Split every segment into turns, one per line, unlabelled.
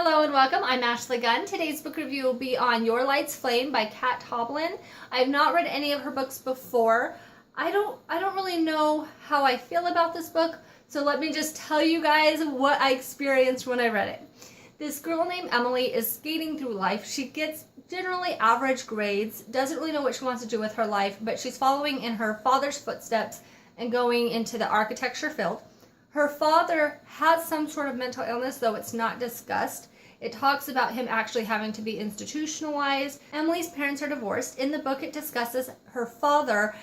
Hello and welcome. I'm Ashley Gunn. Today's book review will be on Your Light's Flame by Kat Tobin. I have not read any of her books before. I don't really know how I feel about this book, so let me just tell you guys what I experienced when I read it. This girl named Emily is skating through life. She gets generally average grades, doesn't really know what she wants to do with her life, but she's following in her father's footsteps and going into the architecture field. Her father has some sort of mental illness, though it's not discussed. It talks about him actually having to be institutionalized. Emily's parents are divorced. In the book, it discusses her father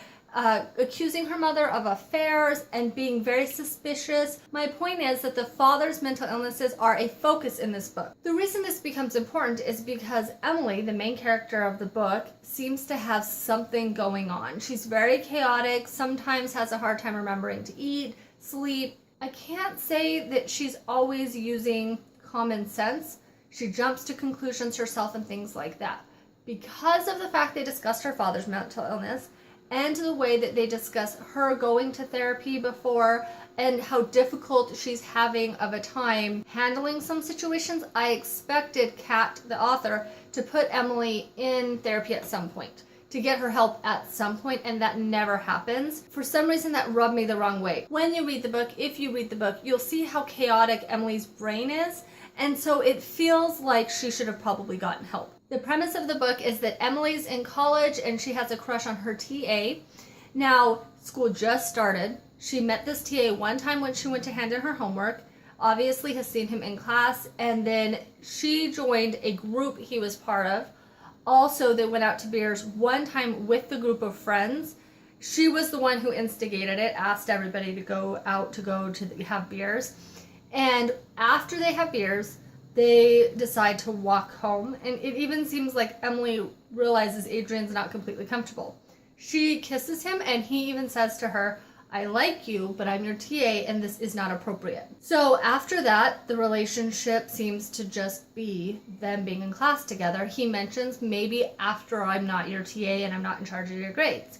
accusing her mother of affairs and being very suspicious. My point is that the father's mental illnesses are a focus in this book. The reason this becomes important is because Emily, the main character of the book, seems to have something going on. She's very chaotic, sometimes has a hard time remembering to eat, sleep. I can't say that she's always using common sense. She jumps to conclusions herself and things like that. Because of the fact they discussed her father's mental illness and the way that they discuss her going to therapy before and how difficult she's having of a time handling some situations, I expected Kat, the author, to put Emily in therapy at some point, to get her help at some point, and that never happens. For some reason, that rubbed me the wrong way. When you read the book, if you read the book, you'll see how chaotic Emily's brain is, and so it feels like she should have probably gotten help. The premise of the book is that Emily's in college and she has a crush on her TA. Now, school just started. She met this TA one time when she went to hand in her homework, obviously has seen him in class, and then she joined a group he was part of. Also, they went out to beers one time with the group of friends. She was the one who instigated it, asked everybody to go out to have beers. And after they have beers, they decide to walk home. And it even seems like Emily realizes Adrian's not completely comfortable. She kisses him and he even says to her, "I like you, but I'm your TA and this is not appropriate." So after that, the relationship seems to just be them being in class together. He mentions maybe after I'm not your TA and I'm not in charge of your grades.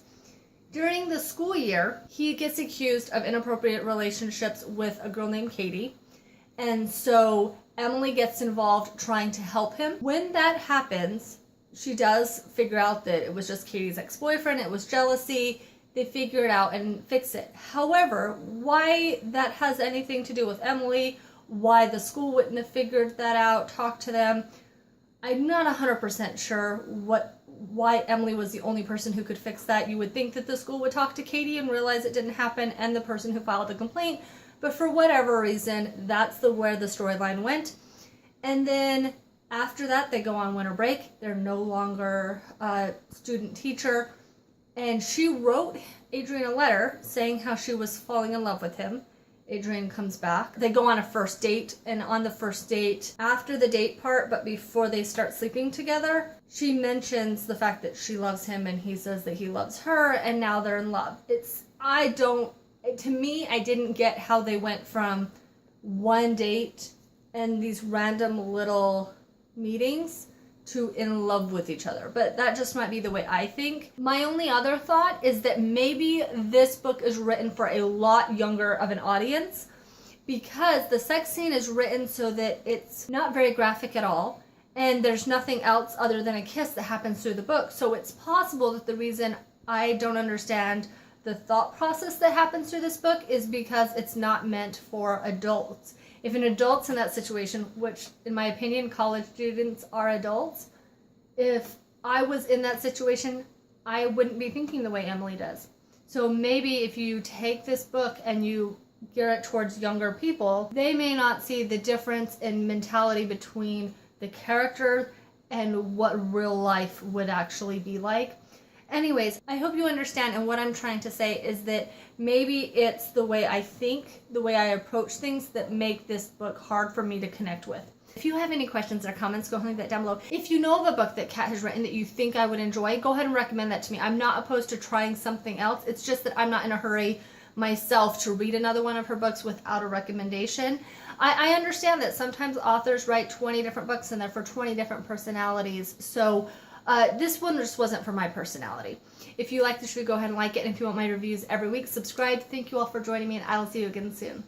During the school year, he gets accused of inappropriate relationships with a girl named Katie. And so Emily gets involved trying to help him. When that happens, she does figure out that it was just Katie's ex-boyfriend, it was jealousy. They figure it out and fix it. However, why that has anything to do with Emily, why the school wouldn't have figured that out, talked to them, I'm not 100% sure why Emily was the only person who could fix that. You would think that the school would talk to Katie and realize it didn't happen and the person who filed the complaint, but for whatever reason, that's where the storyline went. And then after that, they go on winter break. They're no longer a student-teacher. And she wrote Adrian a letter saying how she was falling in love with him. Adrian comes back. They go on a first date, and on the first date, after the date part, but before they start sleeping together, she mentions the fact that she loves him and he says that he loves her, and now they're in love. To me, I didn't get how they went from one date and these random little meetings to in love with each other, but that just might be the way I think. My only other thought is that maybe this book is written for a lot younger of an audience, because the sex scene is written so that it's not very graphic at all, and there's nothing else other than a kiss that happens through the book. So it's possible that the reason I don't understand the thought process that happens through this book is because it's not meant for adults. If an adult's in that situation, which in my opinion, college students are adults, if I was in that situation, I wouldn't be thinking the way Emily does. So maybe if you take this book and you gear it towards younger people, they may not see the difference in mentality between the character and what real life would actually be like. Anyways, I hope you understand, and what I'm trying to say is that maybe it's the way I think, the way I approach things that make this book hard for me to connect with. If you have any questions or comments, go ahead and leave that down below. If you know of a book that Kat has written that you think I would enjoy, go ahead and recommend that to me. I'm not opposed to trying something else. It's just that I'm not in a hurry myself to read another one of her books without a recommendation. I understand that sometimes authors write 20 different books and they're for 20 different personalities. So this one just wasn't for my personality. If you like this review, go ahead and like it. And if you want my reviews every week, subscribe. Thank you all for joining me, and I will see you again soon.